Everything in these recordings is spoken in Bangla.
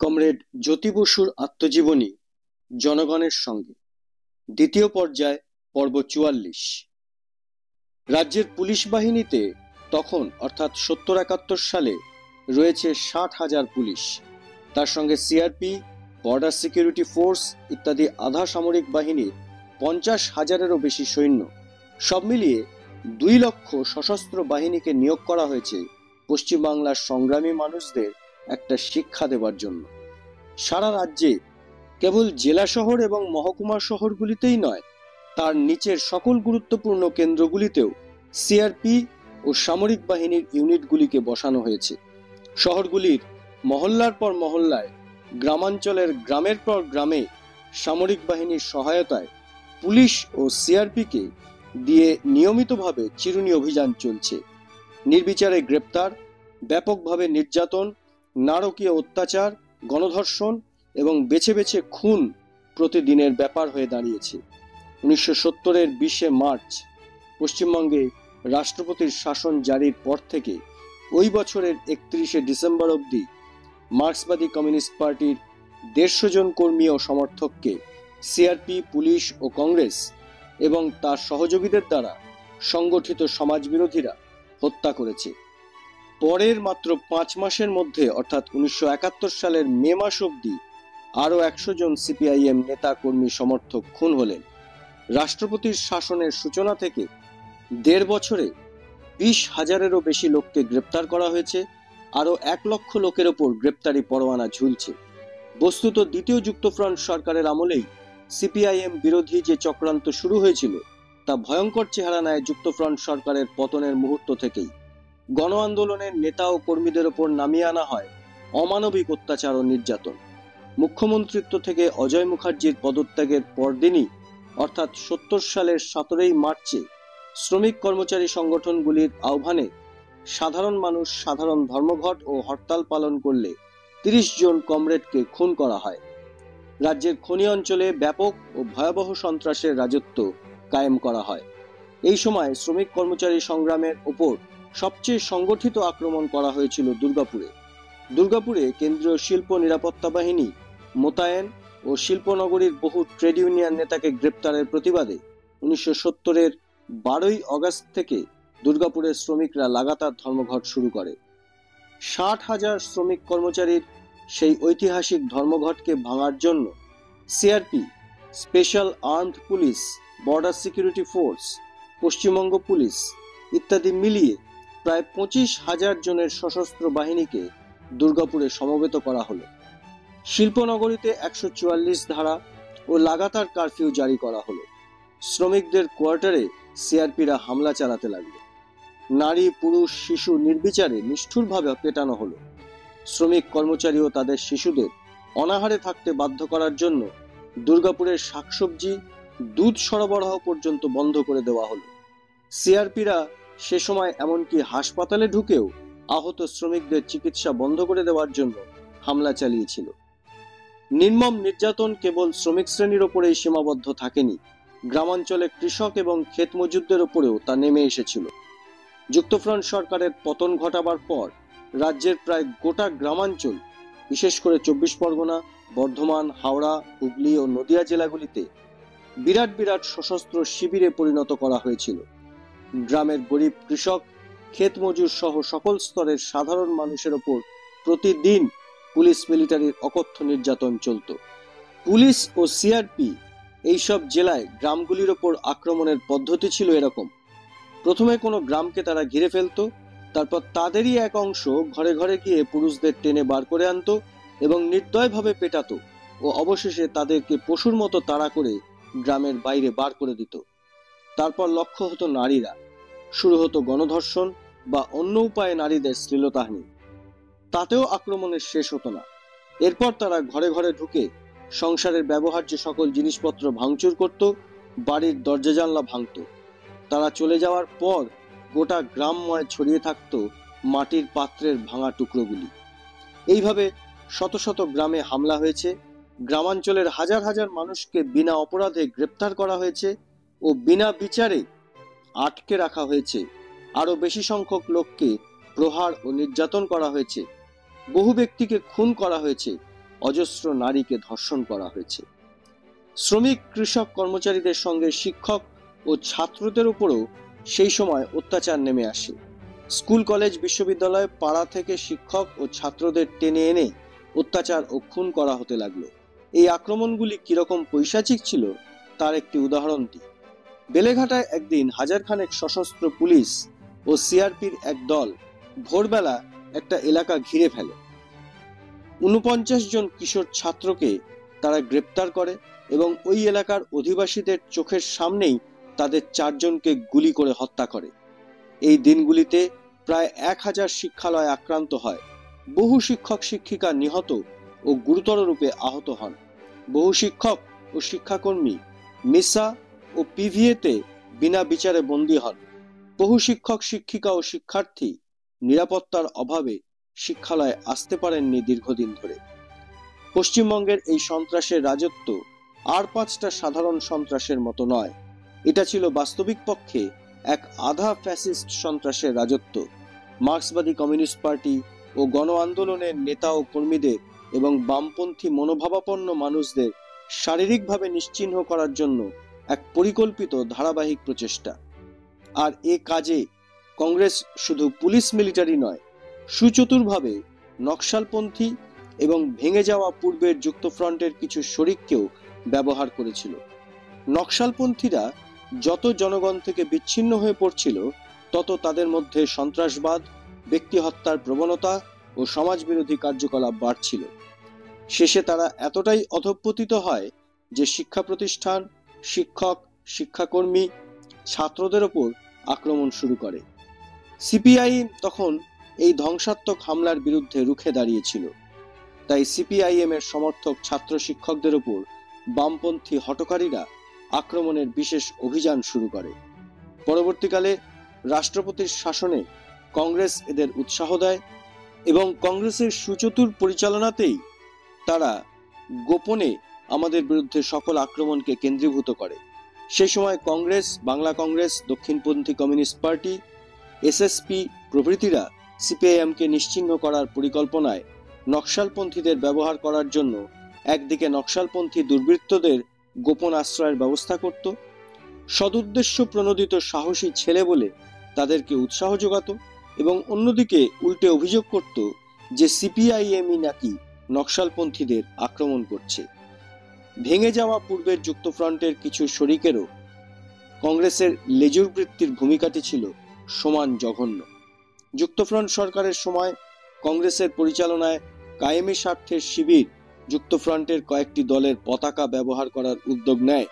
কমরেড জ্যোতি বসুর আত্মজীবনী জনগণের সঙ্গে দ্বিতীয় পর্যায় পর্ব ৪৪। রাজ্যের পুলিশ বাহিনীতে তখন অর্থাৎ ৭০-৭১ সালে রয়েছে ৬০,০০০ পুলিশ, তার সঙ্গে সিআরপি, বর্ডার সিকিউরিটি ফোর্স ইত্যাদি আধা সামরিক বাহিনীর ৫০,০০০-এরও বেশি সৈন্য, সব মিলিয়ে ২ লক্ষ সশস্ত্র বাহিনীকে নিয়োগ করা হয়েছে পশ্চিমবাংলার সংগ্রামী মানুষদের একটা শিক্ষা দেবার জন্য। সারা রাজ্যে কেবল জেলা শহর এবং মহকুমা শহরগুলিতেই নয়, তার নিচের সকল গুরুত্বপূর্ণ কেন্দ্রগুলিতেও সিআরপি ও সামরিক বাহিনীর ইউনিটগুলিকে বসানো হয়েছে। শহরগুলির মহল্লার পর মহল্লায়, গ্রামাঞ্চলের গ্রামের পর গ্রামে সামরিক বাহিনীর সহায়তায় পুলিশ ও সিআরপিকে দিয়ে নিয়মিতভাবে চিরুনি অভিযান চলছে। নির্বিচারে গ্রেপ্তার, ব্যাপকভাবে নির্যাতন, নারকীয় অত্যাচার, গণধর্ষণ এবং বেছে বেছে খুন প্রতিদিনের ব্যাপার হয়ে দাঁড়িয়েছে। ১৯৭০-এর ২০শে মার্চ পশ্চিমবঙ্গে রাষ্ট্রপতির শাসন জারির পর থেকে ওই বছরের ৩১শে ডিসেম্বর অবধি মার্ক্সবাদী কমিউনিস্ট পার্টির ১৫০ জন কর্মী ও সমর্থককে সিআরপি, পুলিশ ও কংগ্রেস এবং তার সহযোগীদের দ্বারা সংগঠিত সমাজবিরোধীরা হত্যা করেছে। পরের মাত্র ৫ মাসের মধ্যে অর্থাৎ ১৯৭১ সালের মে মাস অবধি আরও ১০০ জন সিপিআইএম নেতা, কর্মী, সমর্থক খুন হলেন। রাষ্ট্রপতির শাসনের সূচনা থেকে ১.৫ বছরে ২০,০০০-এরও বেশি লোককে গ্রেপ্তার করা হয়েছে। আরও ১ লক্ষ লোকের ওপর গ্রেপ্তারি পরোয়ানা ঝুলছে। বস্তুত দ্বিতীয় যুক্তফ্রন্ট সরকারের আমলেই সিপিআইএম বিরোধী যে চক্রান্ত শুরু হয়েছিল তা ভয়ঙ্কর চেহারা নেয় যুক্তফ্রন্ট সরকারের পতনের মুহূর্ত থেকেই। গণ আন্দোলনের নেতা ও কর্মীদের ওপর নামিয়ে আনা হয় অমানবিক অত্যাচার ও নির্যাতন। মুখ্যমন্ত্রিত্ব থেকে অজয় মুখার্জির পদত্যাগের পরদিনই অর্থাৎ ৭০ সালের ১৭ই মার্চে শ্রমিক কর্মচারী সংগঠনগুলির আহ্বানে সাধারণ মানুষ সাধারণ ধর্মঘট ও হরতাল পালন করলে ৩০ জন কমরেডকে খুন করা হয়। রাজ্যের খনি অঞ্চলে ব্যাপক ও ভয়াবহ সন্ত্রাসের রাজত্ব কায়েম করা হয়। এই সময় শ্রমিক কর্মচারী সংগ্রামের ওপর সবচেয়ে সংগঠিত আক্রমণ করা হয়েছিল দুর্গাপুরে। দুর্গাপুরে কেন্দ্রীয় শিল্প নিরাপত্তা বাহিনী মোতায়েন ও শিল্পনগরীর বহু ট্রেড ইউনিয়ন নেতাকে গ্রেপ্তারের প্রতিবাদে ১৯৭০-এর ১২ই আগস্ট থেকে দুর্গাপুরের শ্রমিকরা লাগাতার ধর্মঘট শুরু করে। ৬০,০০০ শ্রমিক কর্মচারীর সেই ঐতিহাসিক ধর্মঘটকে ভাঙার জন্য CRP, special armed police, border security force, Paschimbanga police ইত্যাদি মিলিয়ে প্রায় ২৫,০০০ জনের সশস্ত্র বাহিনীকে দুর্গাপুরে সমবেত করা হলো। শিল্পনগরীতে ১৪৪ ধারা ও লাগাতার কারফিউ জারি করা হলো। শ্রমিকদের কোয়ার্টারে সিআরপিরা হামলা চালাতে লাগলো। নারী, পুরুষ, শিশু নির্বিচারে নিষ্ঠুরভাবে পেটানো হলো। শ্রমিক কর্মচারী ও তাদের শিশুদের অনাহারে থাকতে বাধ্য করার জন্য দুর্গাপুরের শাকসবজি, দুধ সরবরাহ পর্যন্ত বন্ধ করে দেওয়া হলো। সিআরপিরা সে সময় এমনকি হাসপাতালে ঢুকেও আহত শ্রমিকদের চিকিৎসা বন্ধ করে দেওয়ার জন্য হামলা চালিয়েছিল। নির্মম নির্যাতন কেবল শ্রমিক শ্রেণীর ওপরেই সীমাবদ্ধ থাকেনি, গ্রামাঞ্চলে কৃষক এবং ক্ষেত মজুরদের ওপরেও তা নেমে এসেছিল। যুক্তফ্রন্ট সরকারের পতন ঘটাবার পর রাজ্যের প্রায় গোটা গ্রামাঞ্চল, বিশেষ করে ২৪ পরগনা, বর্ধমান, হাওড়া, হুগলি ও নদিয়া জেলাগুলিতে বিরাট বিরাট সশস্ত্র শিবিরে পরিণত করা হয়েছিল। গ্রামের গরিব কৃষক, ক্ষেত মজুর সহ সকল স্তরের সাধারণ মানুষের ওপর প্রতিদিন পুলিশ মিলিটারির অকথ্য নির্যাতন চলত। পুলিশ ও সিআরপি এইসব জেলায় গ্রামগুলির ওপর আক্রমণের পদ্ধতি ছিল এরকম: প্রথমে কোনো গ্রামকে তারা ঘিরে ফেলত, তারপর তাদেরই এক অংশ ঘরে ঘরে গিয়ে পুরুষদের টেনে বার করে আনত এবং নির্দয়ভাবে পেটাতো ও অবশেষে তাদেরকে পশুর মতো তাড়া করে গ্রামের বাইরে বার করে দিত। তারপর লক্ষ্য হতো নারীরা। শুরু হতো গণধর্ষণ বা অন্য উপায়ে নারীদের শ্লীলতাহানি। তাতেও আক্রমণের শেষ হতো না। এরপর তারা ঘরে ঘরে ঢুকে সংসারের ব্যবহার্য সকল জিনিসপত্র ভাঙচুর করত, বাড়ির দরজা জানলা ভাঙত। তারা চলে যাওয়ার পর গোটা গ্রামময় ছড়িয়ে থাকত মাটির পাত্রের ভাঙা টুকরোগুলি। এইভাবে শত শত গ্রামে হামলা হয়েছে, গ্রামাঞ্চলের হাজার হাজার মানুষকে বিনা অপরাধে গ্রেপ্তার করা হয়েছে ও বিনা বিচারে আটকে রাখা হয়েছে। আরো বেশি সংখ্যক লোককে প্রহার ও নির্যাতন করা হয়েছে। বহু ব্যক্তিকে খুন করা হয়েছে অজস্র নারীকে ধর্ষণ করা হয়েছে। শ্রমিক, কৃষক, কর্মচারীদের সঙ্গে শিক্ষক ও ছাত্রদের উপরও সেই সময় অত্যাচার নেমে আসে। স্কুল, কলেজ, বিশ্ববিদ্যালয়, পাড়া থেকে শিক্ষক ও ছাত্রদের টেনে এনে অত্যাচার ও খুন করা হতে লাগলো। এই আক্রমণগুলি কিরকম পৈশাচিক ছিল তার একটি উদাহরণ দিই। বেলেঘাটায় একদিন হাজারখানেক সশস্ত্র পুলিশ ও সিআরপির এক দল ভোরবেলা একটা এলাকা ঘিরে ফেলে। ৪৯ জন কিশোর ছাত্রকে তারা গ্রেপ্তার করে এবং ওই এলাকার অধিবাসীদের চোখের সামনেই তাদের 4 জনকে গুলি করে হত্যা করে। এই দিনগুলিতে প্রায় 1000 শিক্ষালয় আক্রান্ত হয়। বহু শিক্ষক শিক্ষিকা নিহত ও গুরুতর রূপে আহত হন। বহু শিক্ষক ও শিক্ষাকর্মী মিসা ও পিভিএতে বিনা বিচারে বন্দী হন। বহু শিক্ষক শিক্ষিকা ও শিক্ষার্থী নিরাপত্তার অভাবে শিক্ষালয়ে আসতে পারেননি দীর্ঘদিন ধরে। পশ্চিমবঙ্গের এই সন্ত্রাসের রাজত্ব আর 5টা সাধারণ সন্ত্রাসের মতো নয়। এটা ছিল বাস্তবিক পক্ষে এক আধা ফ্যাসিস্ট সন্ত্রাসের রাজত্ব। মার্ক্সবাদী কমিউনিস্ট পার্টি ও গণ আন্দোলনের নেতা ও কর্মীদের এবং বামপন্থী মনোভাবাপন্ন মানুষদের শারীরিকভাবে নিশ্চিহ্ন করার জন্য এক পরিকল্পিত ধারাবাহিক প্রচেষ্টা। আর এ কাজে কংগ্রেস শুধু পুলিশ মিলিটারি নয়, সুচতুরভাবে নকশালপন্থী এবং ভেঙে যাওয়া পূর্বের যুক্তফ্রন্টের কিছু শরিককেও ব্যবহার করেছিল। নকশালপন্থীরা যত জনগণ থেকে বিচ্ছিন্ন হয়ে পড়ছিল, তত তাদের মধ্যে সন্ত্রাসবাদ, ব্যক্তি হত্যার প্রবণতা ও সমাজবিরোধী কার্যকলাপ বাড়ছিল। শেষে তারা এতটাই অধঃপতিত হয় যে শিক্ষা প্রতিষ্ঠান, শিক্ষক, শিক্ষাকর্মী, ছাত্রদের ওপর আক্রমণ শুরু করে। সিপিআইএম তখন এই ধ্বংসাত্মক হামলার বিরুদ্ধে রুখে দাঁড়িয়েছিল। তাই সিপিআইএম এর সমর্থক ছাত্র শিক্ষকদের উপর বামপন্থী হঠকারীরা আক্রমণের বিশেষ অভিযান শুরু করে। পরবর্তীকালে রাষ্ট্রপতির শাসনে কংগ্রেস এদের উৎসাহ দেয় এবং কংগ্রেসের সুচতুর পরিচালনাতেই তারা গোপনে আমাদের বিরুদ্ধে সকল আক্রমণকে কেন্দ্রীভূত করে। সেই সময় কংগ্রেস, বাংলা কংগ্রেস, দক্ষিণপন্থী কমিউনিস্ট পার্টি, এসএসপি প্রভৃতিরা সিপিআইএমকে নিশ্চিহ্ন করার পরিকল্পনায় নকশালপন্থীদের ব্যবহার করার জন্য একদিকে নকশালপন্থী দুর্বৃত্তদের গোপন আশ্রয়ের ব্যবস্থা করত, সদুদ্দেশ্য প্রণোদিত সাহসী ছেলে বলে তাদেরকে উৎসাহ যোগাত, এবং অন্যদিকে উল্টে অভিযোগ করত যে সিপিআইএমই নাকি নকশালপন্থীদের আক্রমণ করছে। ভেঙে যাওয়া পূর্বের যুক্তফ্রন্টের কিছু শরিকেরও কংগ্রেসের লেজুর বৃত্তির ভূমিকাটি ছিল সমান জঘন্য। যুক্তফ্রন্ট সরকারের সময় কংগ্রেসের পরিচালনায় কায়েমি স্বার্থের শিবির যুক্তফ্রন্টের কয়েকটি দলের পতাকা ব্যবহার করার উদ্যোগ নেয়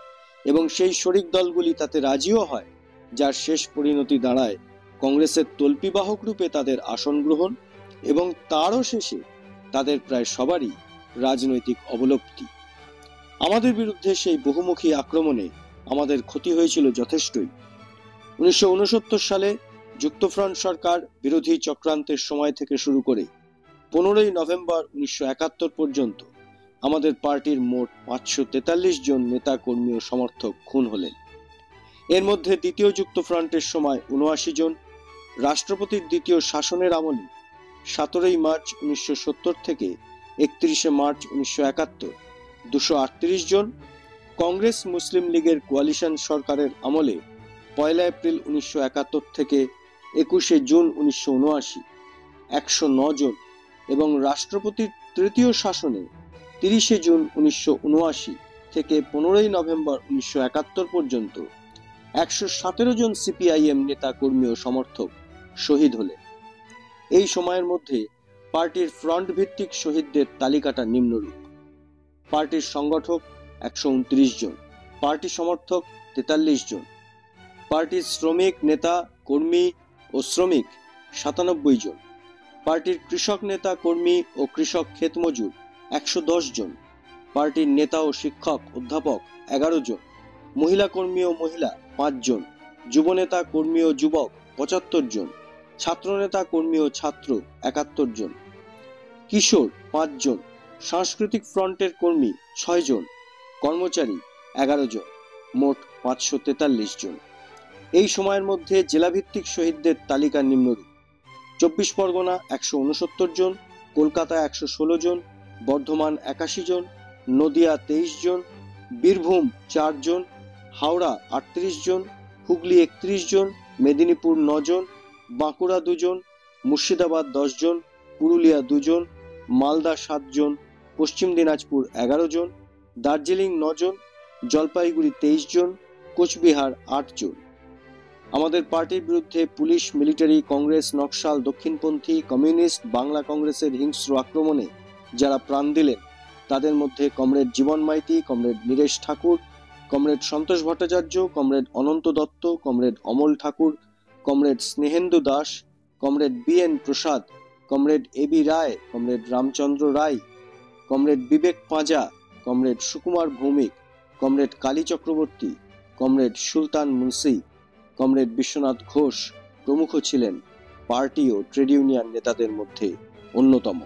এবং সেই শরিক দলগুলি তাতে রাজিও হয়, যার শেষ পরিণতি দাঁড়ায় কংগ্রেসের তল্পিবাহক রূপে তাদের আসন গ্রহণ এবং তারও শেষে তাদের প্রায় সবারই রাজনৈতিক অবলুপ্তি। আমাদের বিরুদ্ধে সেই বহুমুখী আক্রমণে আমাদের ক্ষতি হয়েছিল যথেষ্টই। 1969 সালে যুক্তফ্রন্ট সরকার বিরোধী চক্রান্তের সময় থেকে শুরু করে 15ই নভেম্বর 1971 পর্যন্ত আমাদের পার্টির মোট 543 জন নেতা, কর্মী ও সমর্থক খুন হলেন। এর মধ্যে দ্বিতীয় যুক্তফ্রন্টের সময় 79 জন, রাষ্ট্রপতির দ্বিতীয় শাসনের আমলে 17ই মার্চ 1970 থেকে 31শে মার্চ 1971 238 জন, কংগ্রেস মুসলিম লীগের কোয়ালিশন সরকারের আমলে 1 এপ্রিল 1971 থেকে 21শে জুন 1979 109 জন, এবং রাষ্ট্রপতির তৃতীয় শাসনে 30শে জুন 1979 থেকে 15ই নভেম্বর 1971 পর্যন্ত 117 জন সিপিআইএম নেতা, কর্মী ও সমর্থক শহীদ হলেন। এই সময়ের মধ্যে পার্টির ফ্রন্ট ভিত্তিক শহীদদের তালিকাটা নিম্নরূপ: পার্টির সংগঠক 129 জন, পার্টি সমর্থক 43 জন, পার্টির শ্রমিক নেতা, কর্মী ও শ্রমিক 97 জন, পার্টির কৃষক নেতা, কর্মী ও কৃষক ক্ষেতমজুর 110 জন, পার্টির নেতা ও শিক্ষক অধ্যাপক 11 জন, মহিলা কর্মী ও মহিলা 5 জন, যুবনেতা, কর্মী ও যুবক 75 জন, ছাত্রনেতা, কর্মী ও ছাত্র 71 জন, কিশোর 5 জন, সাংস্কৃতিক ফ্রন্টের কর্মী 6 জন, কর্মচারী 11 জন, মোট 543 জন। এই সময়ের মধ্যে জেলাভিত্তিক শহীদদের তালিকা নিম্নরূপ: 24 পরগনা 169 জন, কলকাতা 116 জন, বর্ধমান 81 জন, নদিয়া 23 জন, বীরভূম 4 জন, হাওড়া 38 জন, হুগলি 31 জন, মেদিনীপুর 9 জন, বাঁকুড়া 2 জন, মুর্শিদাবাদ 10 জন, পুরুলিয়া 2 জন, মালদা 7 জন, পশ্চিম দিনাজপুর 11 জন, দার্জিলিং 9 জন, জলপাইগুড়ি 23 জন, কোচবিহার 8 জন। আমাদের পার্টির বিরুদ্ধে পুলিশ, মিলিটারি, কংগ্রেস, নকশাল, দক্ষিণপন্থী, কমিউনিস্ট, বাংলা কংগ্রেসের হিংস্র আক্রমণে যারা প্রাণ দিলেন তাদের মধ্যে comrade Jiban Maiti, comrade Niresh Thakur, comrade Santosh Bhattacharya, comrade Ananta Dutta, comrade Amal Thakur, comrade Snehendu Das, comrade BN Prasad, comrade AB Ray, comrade Ramchandra Ray, comrade Bibek Panja, comrade Sukumar Bhowmik, comrade Kali Chakraborty, comrade Sultan Munshi, comrade Biswanath Ghosh প্রমুখ ছিলেন পার্টি ও ট্রেড ইউনিয়ন নেতাদের মধ্যে অন্যতম।